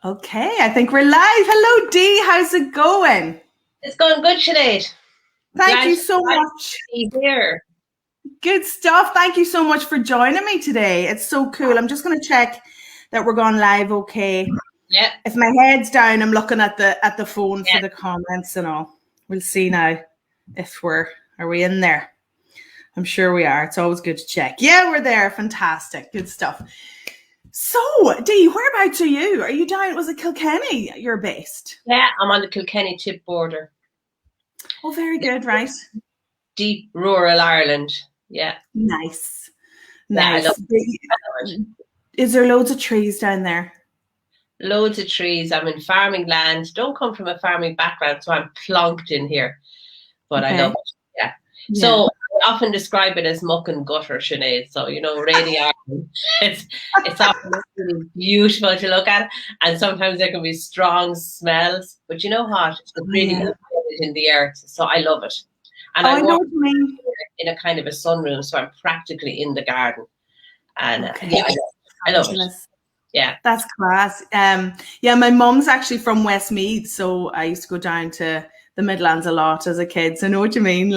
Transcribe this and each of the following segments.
Okay, I think we're live. Hello, Dee. How's it going? It's going good, Sinead. Thank you so much. To be here. Good stuff. Thank you so much for joining me today. It's so cool. I'm just going to check that we're going live okay. Yeah. If my head's down, I'm looking at the phone for the comments and all. We'll see now if are we in there? I'm sure we are. It's always good to check. Yeah, we're there. Fantastic. Good stuff. So, Dee, whereabouts are you? Are you down? Was it Kilkenny you're based? Yeah, I'm on the Kilkenny Tip border. Oh, very good, right? Deep rural Ireland. Yeah. Nice. Yeah, Nice. I love it. Is there loads of trees down there? Loads of trees. I'm in farming land. Don't come from a farming background, so I'm plonked in here. But okay. I love it. Yeah. So I often describe it as muck and gutter, Sinead. So, rainy Ireland. It's often really beautiful to look at. And sometimes there can be strong smells. But you know what? It's really in the earth. So I love it. And I work in a kind of a sunroom, so I'm practically in the garden. And I love it. Yeah. That's class. My mum's actually from Westmeath, so I used to go down to the Midlands a lot as a kid. So I know what you mean,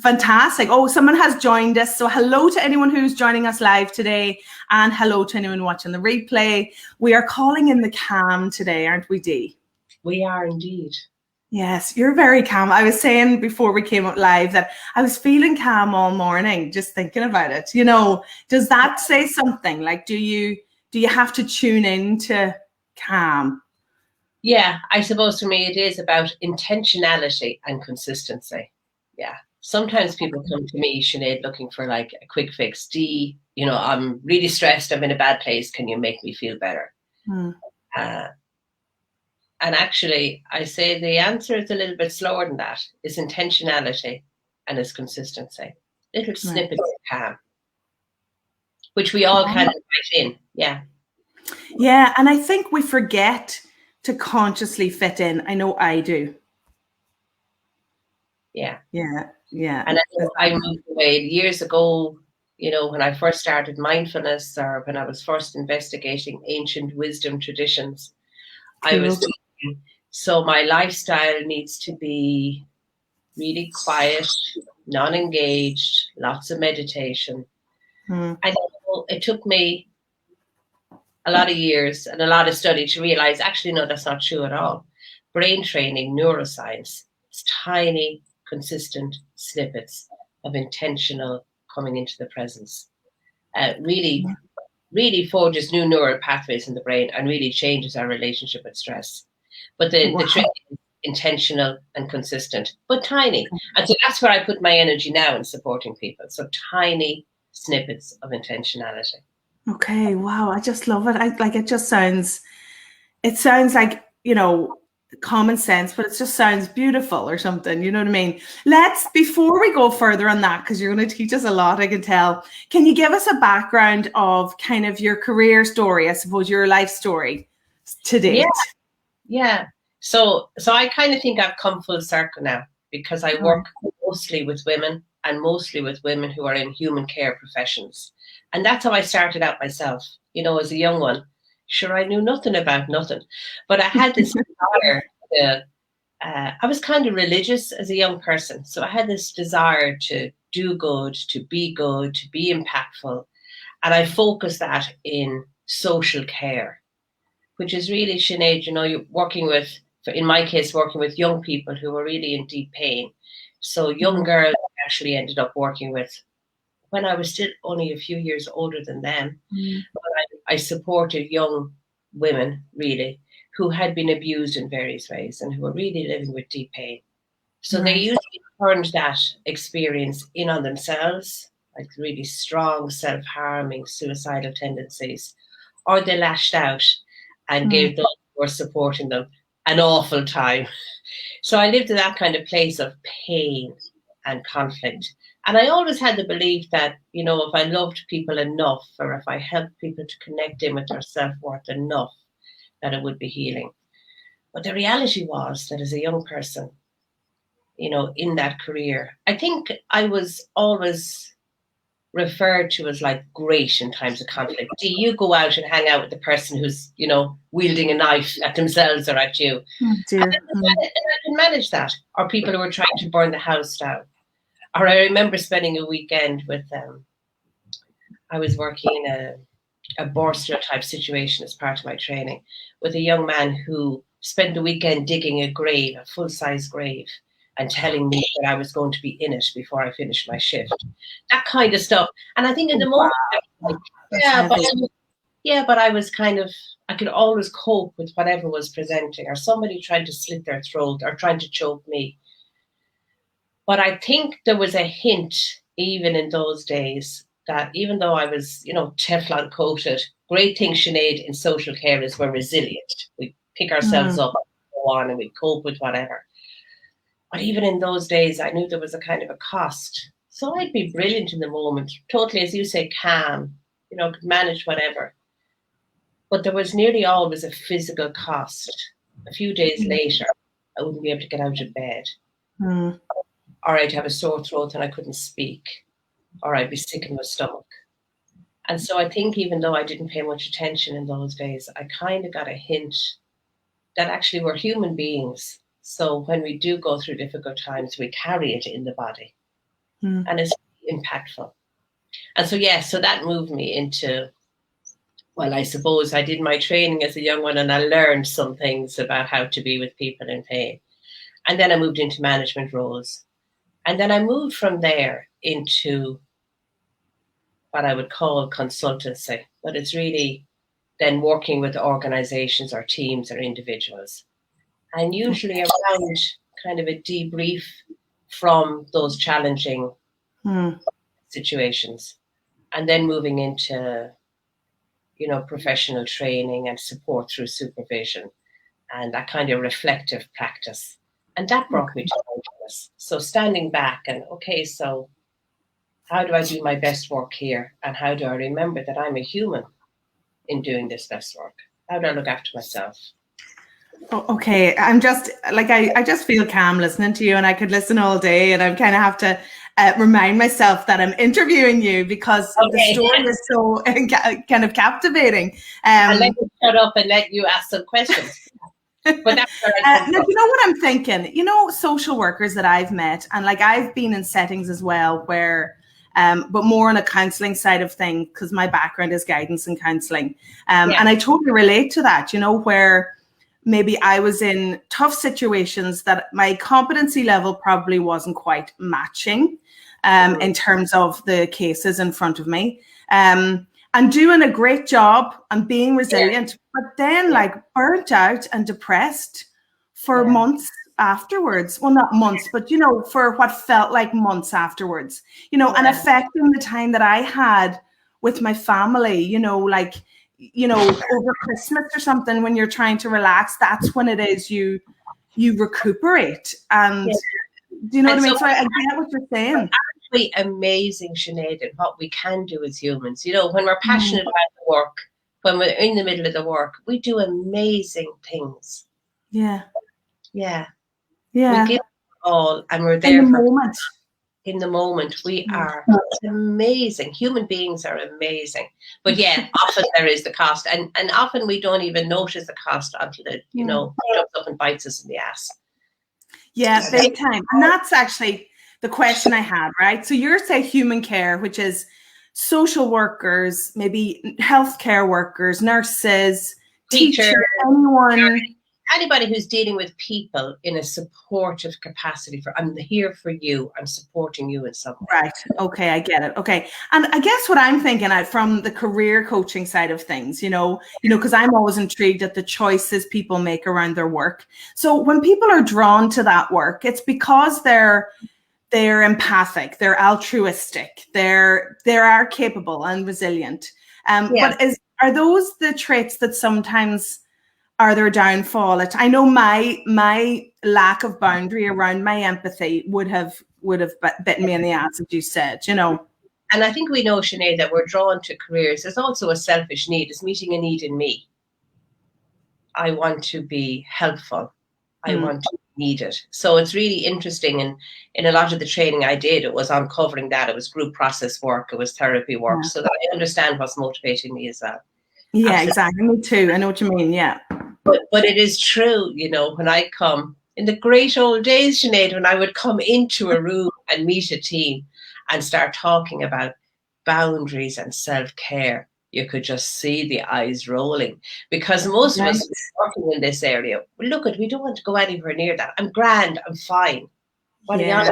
fantastic. Oh, someone has joined us. So hello to anyone who's joining us live today, and hello to anyone watching the replay. We are calling in the calm today, aren't we, Dee? We are indeed. Yes, you're very calm. I was saying before we came up live that I was feeling calm all morning, just thinking about it. Does that say something? Like, do you have to tune in to calm? Yeah, I suppose for me it is about intentionality and consistency. Yeah. Sometimes people come to me, Sinead, looking for like a quick fix. Dee, I'm really stressed. I'm in a bad place. Can you make me feel better? And actually, I say the answer is a little bit slower than that. It's intentionality and it's consistency. Little snippets of calm, which we all kind of write in. Yeah. Yeah, and I think we forget to consciously fit in. I know I do. Yeah. Yeah. Yeah. And I moved away years ago, when I first started mindfulness or when I was first investigating ancient wisdom traditions, I was thinking, so my lifestyle needs to be really quiet, non-engaged, lots of meditation. And it took me a lot of years and a lot of study to realize, actually, no, that's not true at all. Brain training, neuroscience, it's tiny, consistent snippets of intentional coming into the presence. Really forges new neural pathways in the brain and really changes our relationship with stress. But the training is intentional and consistent, but tiny. And so that's where I put my energy now in supporting people. So tiny snippets of intentionality. Okay. Wow. I just love it. It sounds like, common sense, but it just sounds beautiful or something. You know what I mean? Before we go further on that, because you're going to teach us a lot, I can tell. Can you give us a background of kind of your career story, I suppose, your life story to date? Yeah. So I kind of think I've come full circle now because I work mostly with women and mostly with women who are in human care professions. And that's how I started out myself, as a young one. Sure, I knew nothing about nothing, but I had this desire I was kind of religious as a young person. So I had this desire to do good, to be impactful. And I focused that in social care, which is really, Sinead, you're working with, in my case, working with young people who were really in deep pain. So young girls actually ended up working with when I was still only a few years older than them. But I supported young women, really, who had been abused in various ways and who were really living with deep pain. So they usually turned that experience in on themselves, like really strong self-harming, suicidal tendencies, or they lashed out and gave those who were supporting them an awful time. So I lived in that kind of place of pain and conflict. And I always had the belief that, if I loved people enough, or if I helped people to connect in with their self-worth enough, that it would be healing. But the reality was that as a young person, in that career, I think I was always referred to as like great in times of conflict. Do you go out and hang out with the person who's, you know, wielding a knife at themselves or at you? Oh, dear. And I can manage that. Or people who are trying to burn the house down. Or I remember spending a weekend with I was working in a borstal type situation as part of my training with a young man who spent the weekend digging a grave, a full-size grave, and telling me that I was going to be in it before I finished my shift. That kind of stuff. And I think in the moment, but I was kind of, I could always cope with whatever was presenting, or somebody trying to slit their throat or trying to choke me. But I think there was a hint, even in those days, that even though I was, you know, Teflon coated, great thing, Sinead, in social care is we're resilient. We pick ourselves up and go on and we cope with whatever. But even in those days, I knew there was a kind of a cost. So I'd be brilliant in the moment, totally, as you say, calm, you know, could manage whatever. But there was nearly always a physical cost. A few days later, I wouldn't be able to get out of bed. Or I'd have a sore throat and I couldn't speak. Or I'd be sick in my stomach. And so I think even though I didn't pay much attention in those days, I kind of got a hint that actually we're human beings. So when we do go through difficult times, we carry it in the body. And it's impactful. And so, so that moved me into, well, I suppose I did my training as a young one and I learned some things about how to be with people in pain. And then I moved into management roles. And then I moved from there into what I would call consultancy, but it's really then working with organizations or teams or individuals. And usually around kind of a debrief from those challenging situations. And then moving into, you know, professional training and support through supervision and that kind of reflective practice. And that brought me to mindfulness. So standing back and, okay, so how do I do my best work here? And how do I remember that I'm a human in doing this best work? How do I look after myself? Oh, okay. I'm just like, I just feel calm listening to you, and I could listen all day, and I kind of have to remind myself that I'm interviewing you because the story is so kind of captivating. I'll let you shut up and let you ask some questions. But that's where I come from. You know what I'm thinking? You know, social workers that I've met, and like I've been in settings as well where, but more on a counselling side of things, because my background is guidance and counselling. And I totally relate to that, you know, where maybe I was in tough situations that my competency level probably wasn't quite matching in terms of the cases in front of me. And doing a great job and being resilient, but then like burnt out and depressed for months afterwards. Well, not months, but, you know, for what felt like months afterwards, you know, and affecting the time that I had with my family, you know, like, you know, over Christmas or something, when you're trying to relax, that's when it is you recuperate. And do you know what I mean? So I get what you're saying. Absolutely amazing, Sinead, at what we can do as humans. You know, when we're passionate about the work, when we're in the middle of the work, we do amazing things. Yeah. We give it all, and we're there in the moment. In the moment, we are amazing. Human beings are amazing. But often there is the cost. And often we don't even notice the cost until it, you know, jumps up and bites us in the ass. Yeah, big time. And that's actually the question I had, right? So you're saying human care, which is social workers, maybe healthcare workers, nurses, teachers, anyone. Anybody who's dealing with people in a supportive capacity I'm here for you. I'm supporting you in some way. Right. Okay. I get it. Okay. And I guess what I'm thinking from the career coaching side of things, you know, because I'm always intrigued at the choices people make around their work. So when people are drawn to that work, it's because they're empathic, they're altruistic, they are capable and resilient. But are those the traits that sometimes are their downfall? I know my lack of boundary around my empathy would have bitten me in the ass, as you said, you know. And I think we know, Sinead, that we're drawn to careers. There's also a selfish need. It's meeting a need in me. I want to be helpful. I want to needed. So it's really interesting. And in a lot of the training I did, it was uncovering that. It was group process work. It was therapy work. So that I understand what's motivating me as well. Yeah, absolutely. Exactly. Me too. I know what you mean. Yeah. But it is true, you know, when I come in the great old days, Sinead, when I would come into a room and meet a team and start talking about boundaries and self-care, you could just see the eyes rolling, because most of us working in this area, look, we don't want to go anywhere near that. I'm grand, I'm fine. What are you on?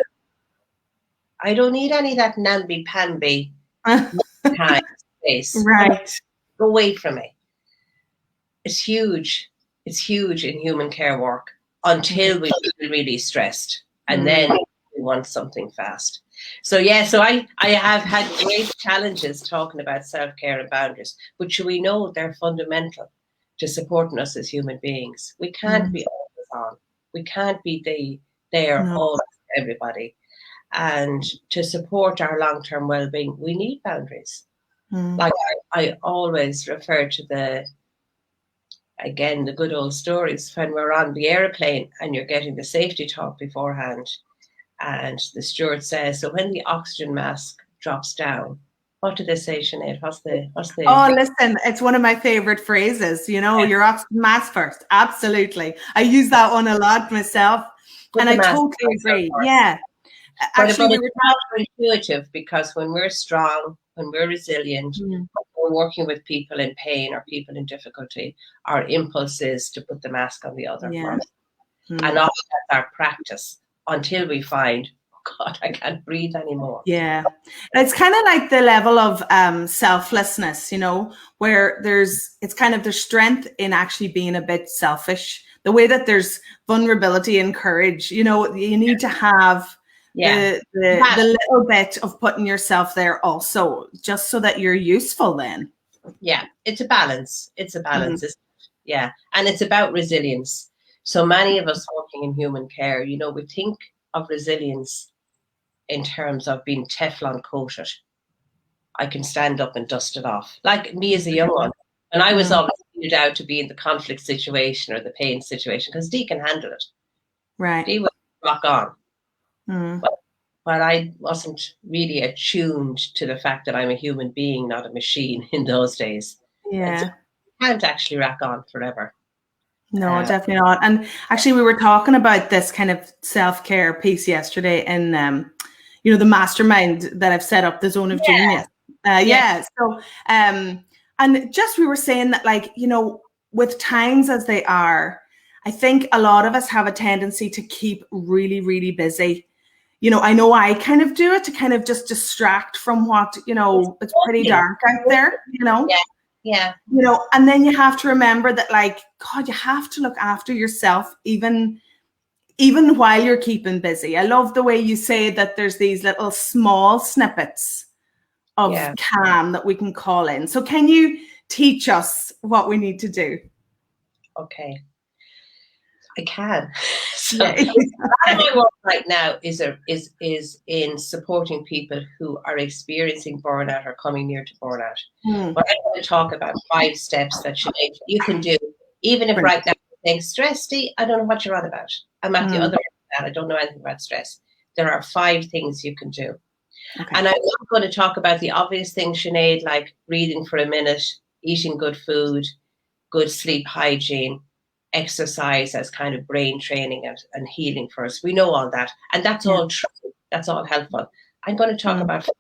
I don't need any of that namby-pamby time, space. Right. Go away from me. It's huge. It's huge in human care work until we feel really stressed, and then we want something fast. So so I have had great challenges talking about self-care and boundaries, but we know they're fundamental to supporting us as human beings. We can't be always on. We can't be there always for everybody. And to support our long-term well-being, we need boundaries. Like I always refer to the good old stories when we're on the airplane and you're getting the safety talk beforehand. And the steward says, so when the oxygen mask drops down, what do they say, Sinead? What's the Oh, listen, it's one of my favorite phrases, you know, your oxygen mask first. Absolutely. I use that one a lot myself. And I totally agree. Yeah. Actually, it's not intuitive, because when we're strong, when we're resilient, when we're working with people in pain or people in difficulty, our impulse is to put the mask on the other first. And often that's our practice until we find, oh God, I can't breathe anymore. Yeah. It's kind of like the level of selflessness, you know, where there's strength in actually being a bit selfish. The way that there's vulnerability and courage, you know, you need to have the little bit of putting yourself there also, just so that you're useful then. Yeah, it's a balance. It's a balance. Yeah. And it's about resilience. So many of us working in human care, you know, we think of resilience in terms of being Teflon coated. I can stand up and dust it off. Like me as a young one. And I was always figured out to be in the conflict situation or the pain situation, because Dee can handle it. Right. Dee would rock on. But I wasn't really attuned to the fact that I'm a human being, not a machine in those days. Yeah. So I can't actually rock on forever. No, definitely not. And actually, we were talking about this kind of self-care piece yesterday in, you know, the mastermind that I've set up, the Zone of Genius. So, and just we were saying that, like, you know, with times as they are, I think a lot of us have a tendency to keep really, really busy. You know I kind of do it to kind of just distract from what, you know, it's pretty dark out there, you know. Yeah. You know, and then you have to remember that, like, God, you have to look after yourself even while you're keeping busy. I love the way you say that there's these little small snippets of calm that we can call in. So can you teach us what we need to do? Okay. I can. So a lot of my work right now is in supporting people who are experiencing burnout or coming near to burnout. But I want to talk about 5 steps that you can do, even if right now you think, stress, Dee, I don't know what you're on about. I'm at the other end of that. I don't know anything about stress. There are 5 things you can do. Okay. And I'm not going to talk about the obvious things, Sinead, like breathing for a minute, eating good food, good sleep hygiene, exercise as kind of brain training and healing for us. We know all that. And that's all true. That's all helpful. I'm going to talk about 5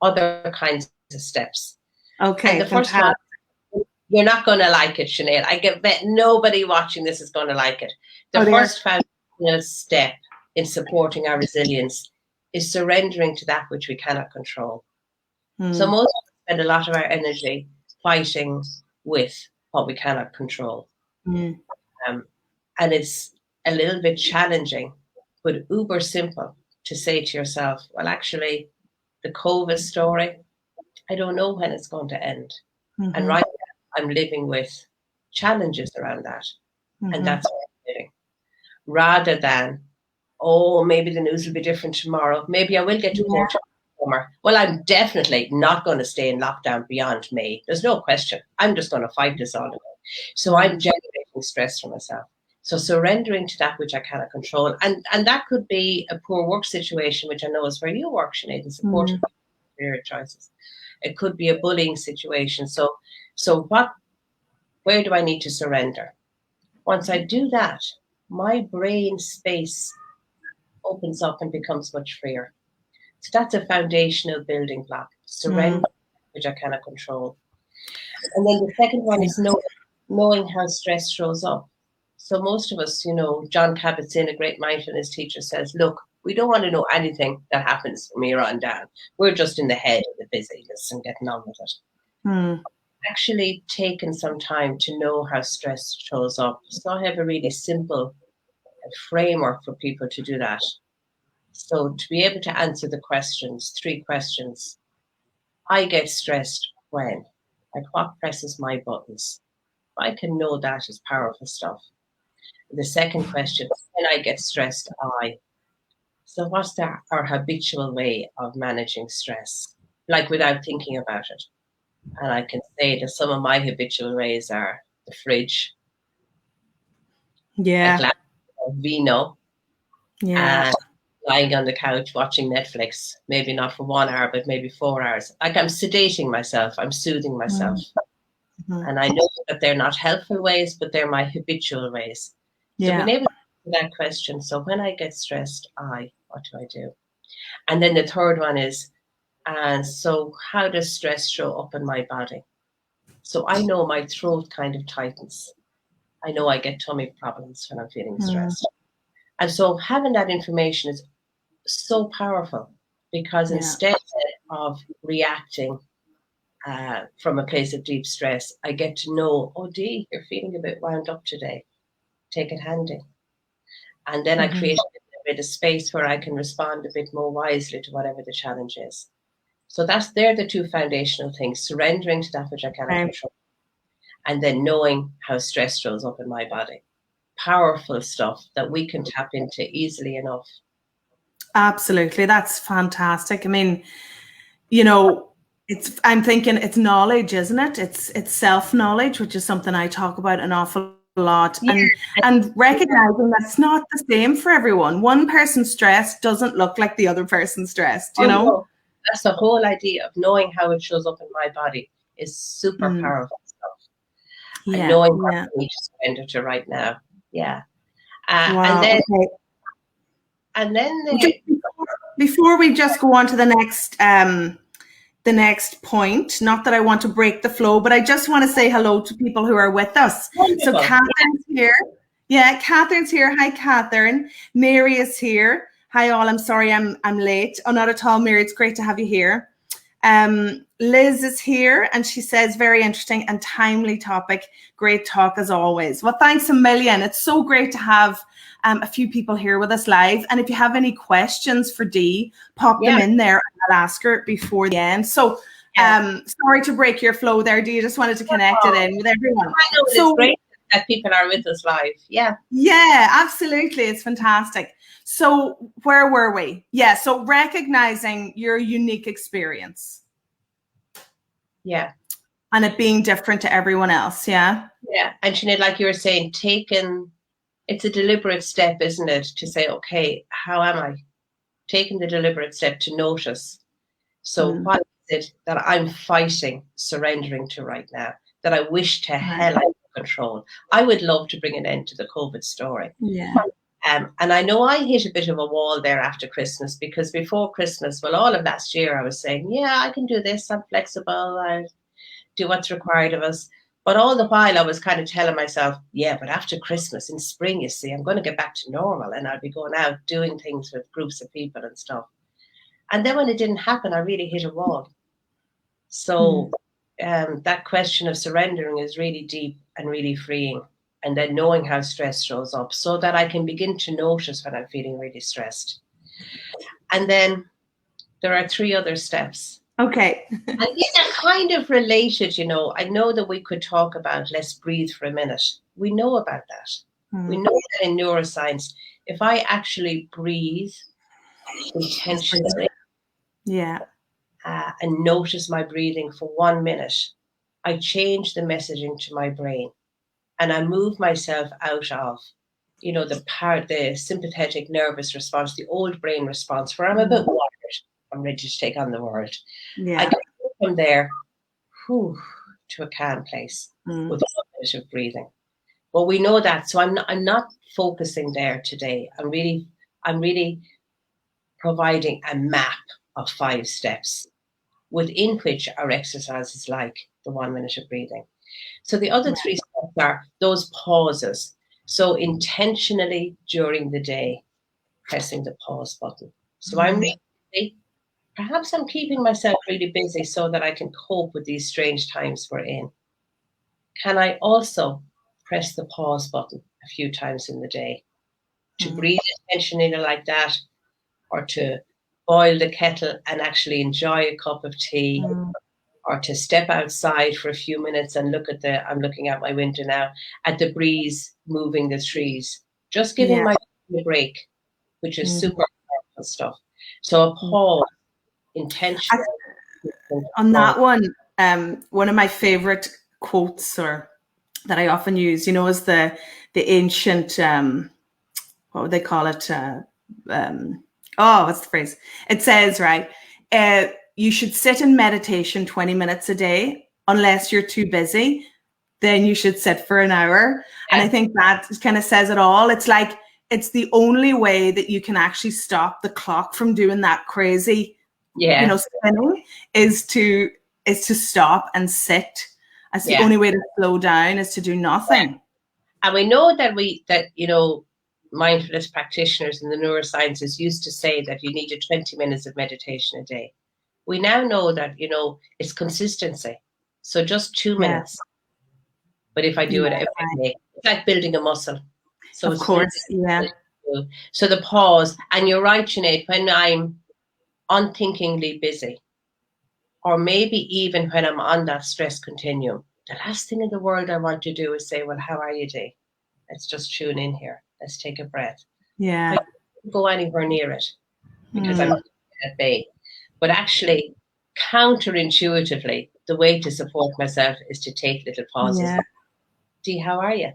other kinds of steps. Okay. And the first one, you're not going to like it, Sinead. I bet nobody watching this is going to like it. The first foundational step in supporting our resilience is surrendering to that which we cannot control. So most of us spend a lot of our energy fighting with what we cannot control. And it's a little bit challenging, but uber simple to say to yourself, well, actually, the COVID story, I don't know when it's going to end. And right now, I'm living with challenges around that. And that's what I'm living. Rather than, oh, maybe the news will be different tomorrow. Maybe I will get to court summer. Well, I'm definitely not going to stay in lockdown beyond May. There's no question. I'm just going to fight this all the way. So I'm generating stress for myself. So surrendering to that which I cannot control. And that could be a poor work situation, which I know is where you work, Sinead, and supporting career choices. It could be a bullying situation. So where do I need to surrender? Once I do that, my brain space opens up and becomes much freer. So that's a foundational building block. Surrender, which I cannot control. And then the second one is knowing how stress shows up. So most of us, John Kabat-Zinn, a great mindfulness teacher, says, look, we don't want to know anything that happens from here on down. We're just in the head of the busyness and getting on with it. Actually taken some time to know how stress shows up. So I have a really simple framework for people to do that. So to be able to answer the questions, 3 questions. I get stressed when? Like what presses my buttons? I can know that is powerful stuff. The second question, when I get stressed, So what's our habitual way of managing stress? Like without thinking about it. And I can say that some of my habitual ways are the fridge, a glass of vino, and lying on the couch watching Netflix, maybe not for 1 hour, but maybe 4 hours. Like I'm sedating myself, I'm soothing myself. And I know that they're not helpful ways, but they're my habitual ways. So being able to answer that question, so when I get stressed, what do I do? And then the third one is, so how does stress show up in my body? So I know my throat kind of tightens. I know I get tummy problems when I'm feeling stressed. And so having that information is so powerful because instead of reacting from a place of deep stress, I get to know, Dee, you're feeling a bit wound up today. Take it handy. And then I create a bit of space where I can respond a bit more wisely to whatever the challenge is. So they're the 2 foundational things, surrendering to that which I cannot control, and then knowing how stress shows up in my body. Powerful stuff that we can tap into easily enough. Absolutely. That's fantastic. I mean, I'm thinking it's knowledge, isn't it? It's self-knowledge, which is something I talk about an awful lot, and recognizing that's not the same for everyone. One person's stress doesn't look like the other person's stressed, you know? No. That's the whole idea of knowing how it shows up in my body is super powerful stuff. And knowing what I need to surrender to right now. Yeah. Wow. And then before we just go on to the next point, not that I want to break the flow, but I just want to say hello to people who are with us. Wonderful. So Catherine's here. Yeah, Catherine's here. Hi, Catherine. Mary is here. Hi, all. I'm sorry I'm late. Oh, not at all, Mary. It's great to have you here. Liz is here, and she says, very interesting and timely topic. Great talk as always. Well, thanks a million. It's so great to have a few people here with us live. And if you have any questions for Dee, pop them in there, and I'll ask her before the end. So sorry to break your flow there, Dee. I just wanted to connect it in with everyone. I know it's great that people are with us live. Yeah, absolutely. It's fantastic. So where were we? Yeah, so recognizing your unique experience. Yeah. And it being different to everyone else, yeah? Yeah, and Sinead, like you were saying, it's a deliberate step, isn't it? To say, okay, how am I? Taking the deliberate step to notice. So what is it that I'm fighting, surrendering to right now, that I wish to hell I could control? I would love to bring an end to the COVID story. Yeah. And I know I hit a bit of a wall there after Christmas, because before Christmas, all of last year, I was saying, I can do this. I'm flexible. I do what's required of us. But all the while I was kind of telling myself, but after Christmas in spring, you see, I'm going to get back to normal and I'll be going out doing things with groups of people and stuff. And then when it didn't happen, I really hit a wall. So that question of surrendering is really deep and really freeing. And then knowing how stress shows up so that I can begin to notice when I'm feeling really stressed. And then there are 3 other steps. Okay. And these are kind of related, I know that we could talk about let's breathe for a minute. We know about that. We know that in neuroscience, if I actually breathe intentionally and notice my breathing for 1 minute, I change the messaging to my brain and I move myself out of the sympathetic nervous response, the old brain response, where I'm a bit wired, I'm ready to take on the world. Yeah. I can go from there to a calm place with a bit of breathing. But we know that, so I'm not focusing there today. I'm really providing a map of 5 steps within which our exercise is like the 1 minute of breathing. So the other 3 steps are those pauses. So intentionally during the day, pressing the pause button. So I'm really busy. Perhaps I'm keeping myself really busy so that I can cope with these strange times we're in. Can I also press the pause button a few times in the day to breathe intentionally like that, or to boil the kettle and actually enjoy a cup of tea, or to step outside for a few minutes and I'm looking out my window now at the breeze moving the trees, just giving my body a break, which is super powerful stuff. So a pause, intentional. On that one of my favorite quotes that I often use, is the ancient, what would they call it? What's the phrase? It says, right, you should sit in meditation 20 minutes a day, unless you're too busy, then you should sit for an hour. And I think that kind of says it all. It's like, it's the only way that you can actually stop the clock from doing that crazy, spinning, is to stop and sit. That's the only way to slow down, is to do nothing. And we know that mindfulness practitioners in the neurosciences used to say that you needed 20 minutes of meditation a day. We now know that, it's consistency. So just 2 minutes. But if I do it every day, it's like building a muscle. So of course, So the pause, and you're right, Sinead, when I'm unthinkingly busy, or maybe even when I'm on that stress continuum, the last thing in the world I want to do is say, well, how are you, Dee? Let's just tune in here. Let's take a breath. Yeah. I don't go anywhere near it because I'm at bay. But actually, counterintuitively, the way to support myself is to take little pauses. Yeah. Dee, how are you?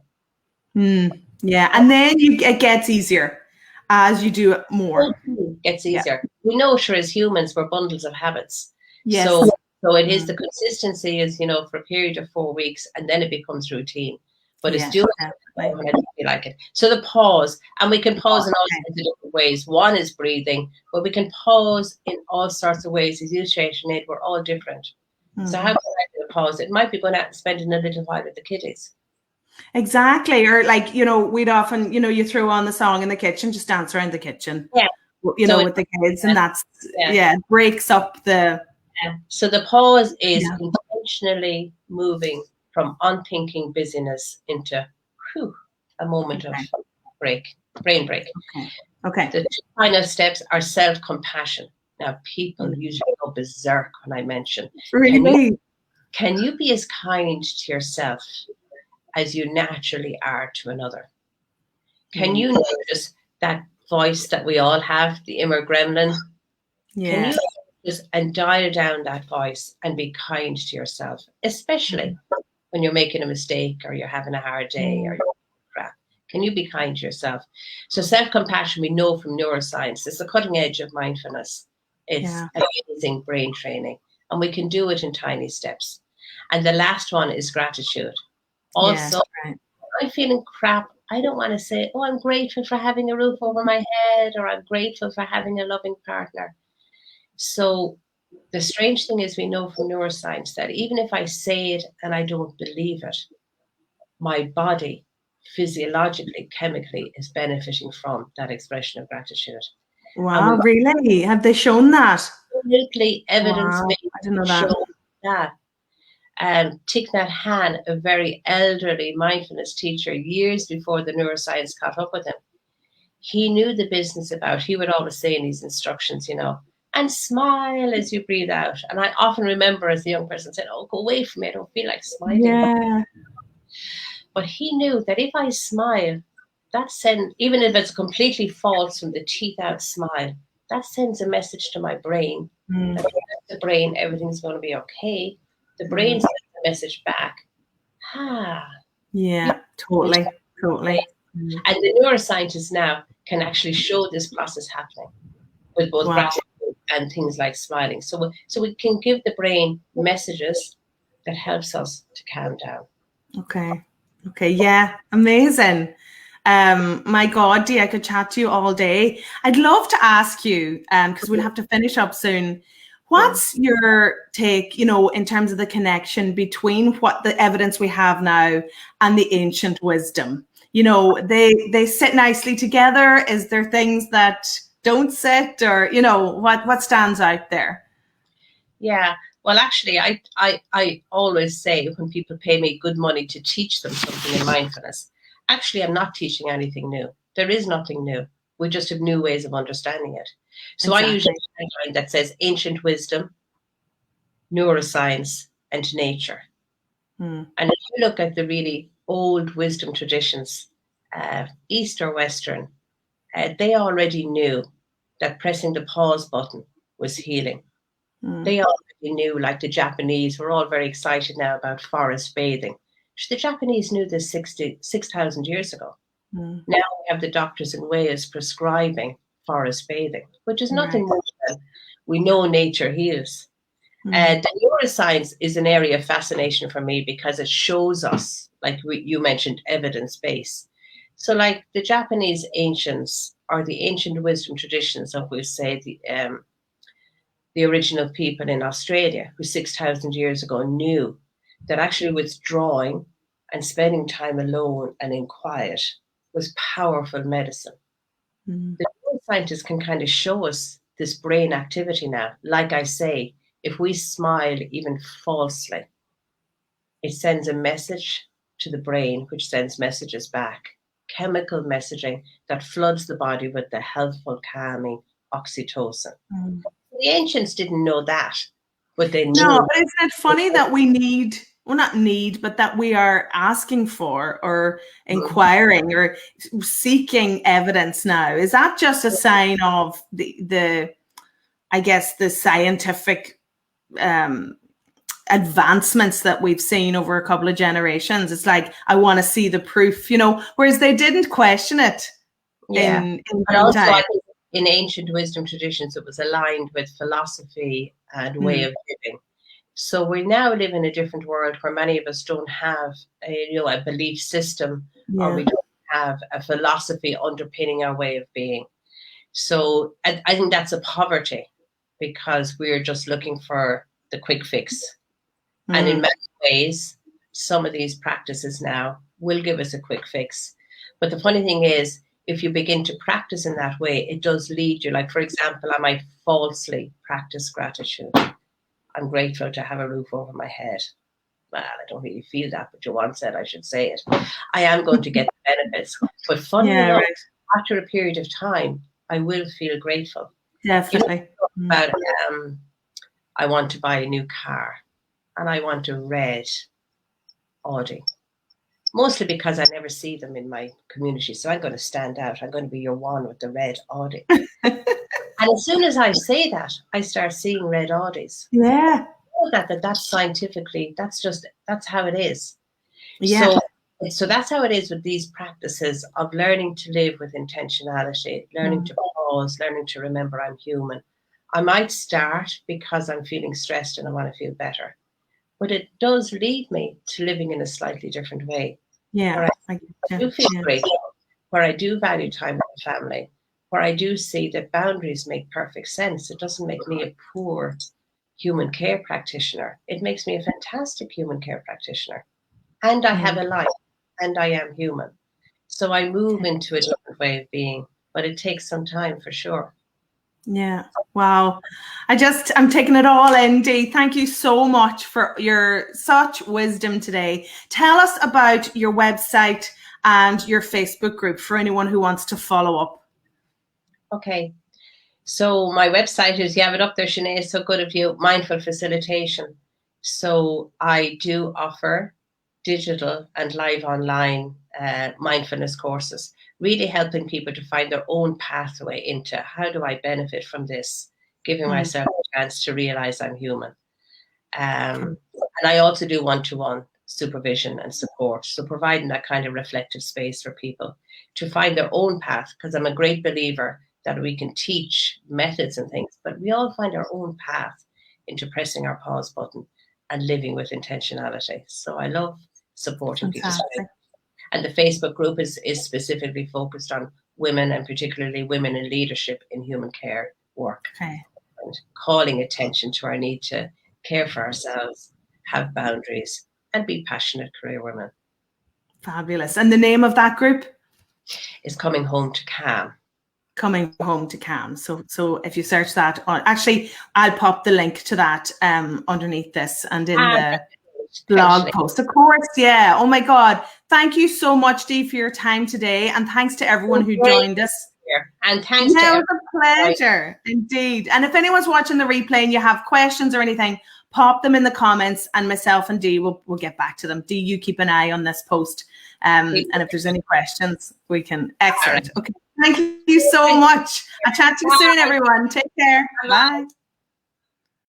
Yeah, and then it gets easier as you do it more. It gets easier. We know, sure, as humans, we're bundles of habits. Yes. So it is, the consistency is, for a period of 4 weeks, and then it becomes routine. But it's doing it when I don't feel like it. So the pause, and we can pause in all kinds of different ways. One is breathing, but we can pause in all sorts of ways. As you say, Sinead, we're all different. So how can I do a pause? It might be going out and spending a little while with the kiddies. Exactly. Or like, we'd often, you throw on the song in the kitchen, just dance around the kitchen. Yeah. With the kids, and that's breaks up the. Yeah. So the pause is intentionally moving from unthinking busyness into a moment of brain break. Okay. The 2 final steps are self-compassion. Now, people usually go berserk when I mention. Really? Can you be as kind to yourself as you naturally are to another? Can you notice that voice that we all have, the inner gremlin? Can you just dial down that voice and be kind to yourself, especially when you're making a mistake, or you're having a hard day, or you're crap? Can you be kind to yourself? So self-compassion, we know from neuroscience, is the cutting edge of mindfulness. It's amazing brain training, and we can do it in tiny steps. And the last one is gratitude. Also, I'm feeling crap. I don't want to say, I'm grateful for having a roof over my head, or I'm grateful for having a loving partner. So the strange thing is, we know from neuroscience that even if I say it and I don't believe it, my body physiologically, chemically is benefiting from that expression of gratitude. Wow, really? Have they shown that? Absolutely, evidence-based. I didn't know that. Thich Nhat Hanh, a very elderly mindfulness teacher, years before the neuroscience caught up with him, he knew the business about, he would always say in these instructions, and smile as you breathe out. And I often remember as a young person saying, go away from me, I don't feel like smiling. Yeah. But he knew that if I smile, that sends, even if it's completely false from the teeth out smile, that sends a message to my brain. That the brain, everything's going to be okay. The brain sends a message back. Yeah, totally. And the neuroscientists now can actually show this process happening with both gratitude and things like smiling. So we can give the brain messages that helps us to calm down. Okay. Yeah. Amazing. My God, Dee, I could chat to you all day. I'd love to ask you, because we'll have to finish up soon. What's your take, in terms of the connection between what the evidence we have now and the ancient wisdom? They sit nicely together. Is there things that don't sit, or what stands out there? Yeah. Well, actually, I always say when people pay me good money to teach them something in mindfulness, actually, I'm not teaching anything new. There is nothing new. We just have new ways of understanding it. So exactly. I use a tagline that says ancient wisdom, neuroscience, and nature. And if you look at the really old wisdom traditions, East or Western, they already knew that pressing the pause button was healing. They already knew, like the Japanese, we're all very excited now about forest bathing. The Japanese knew this 6,000 years ago. Now we have the doctors in Wales prescribing forest bathing, which is nothing more than we know nature heals. The neuroscience is an area of fascination for me because it shows us, like you mentioned, evidence-based. So like the Japanese ancients or the ancient wisdom traditions of, we say, the original people in Australia who 6,000 years ago knew that actually withdrawing and spending time alone and in quiet was powerful medicine. The neuroscientists can kind of show us this brain activity now. Like I say, if we smile even falsely, it sends a message to the brain, which sends messages back, chemical messaging that floods the body with the healthful, calming oxytocin. The ancients didn't know that, but they knew. No, but isn't it funny that we need, well, not need, but that we are asking for or inquiring or seeking evidence now? Is that just a sign of the I guess, the scientific advancements that we've seen over a couple of generations? It's like, I want to see the proof, whereas they didn't question it. In but also, I think in ancient wisdom traditions, it was aligned with philosophy and way of living. So we now live in a different world where many of us don't have a belief system, or we don't have a philosophy underpinning our way of being. So I think that's a poverty, because we're just looking for the quick fix. And in many ways, some of these practices now will give us a quick fix. But the funny thing is, if you begin to practice in that way, it does lead you. Like, for example, I might falsely practice gratitude. I'm grateful to have a roof over my head. Well, I don't really feel that, but Joanne said I should say it. I am going to get the benefits. But funny enough, after a period of time, I will feel grateful. Definitely. About, I want to buy a new car, and I want a red Audi. Mostly because I never see them in my community. So I'm going to stand out. I'm going to be your one with the red Audi. And as soon as I say that, I start seeing red Audis. Yeah. That's scientifically, that's how it is. Yeah. So that's how it is with these practices of learning to live with intentionality, learning to pause, learning to remember I'm human. I might start because I'm feeling stressed and I want to feel better. But it does lead me to living in a slightly different way. Yeah. Where I do feel grateful, where I do value time with the family, where I do see that boundaries make perfect sense. It doesn't make me a poor human care practitioner. It makes me a fantastic human care practitioner. And I have a life, and I am human. So I move into a different way of being, but it takes some time for sure. Yeah. Wow. I'm taking it all in, Dee. Thank you so much for your such wisdom today. Tell us about your website and your Facebook group for anyone who wants to follow up. Okay. So my website is, you have it up there, Sinead, so good of you, Mindful Facilitation. So I do offer digital and live online mindfulness courses, really helping people to find their own pathway into how do I benefit from this, giving myself a chance to realize I'm human. And I also do one-to-one. supervision and support. So providing that kind of reflective space for people to find their own path, because I'm a great believer that we can teach methods and things, but we all find our own path into pressing our pause button and living with intentionality. So I love supporting people. And the Facebook group is specifically focused on women, and particularly women in leadership in human care work. And calling attention to our need to care for ourselves, have boundaries, and be passionate career women. Fabulous. And the name of that group? Is Coming Home to Calm. Coming Home to Calm. So if you search that on, actually, I'll pop the link to that underneath this and in the blog post. Of course, yeah. Oh my God. Thank you so much, Dee, for your time today. And thanks to everyone who joined us. And thanks to it was a pleasure, indeed. And if anyone's watching the replay and you have questions or anything, pop them in the comments and myself and Dee will get back to them. Dee, you keep an eye on this post. And if there's any questions, we can. Excellent. Okay. Thank you so much. I'll chat to you soon, everyone. Take care. Bye.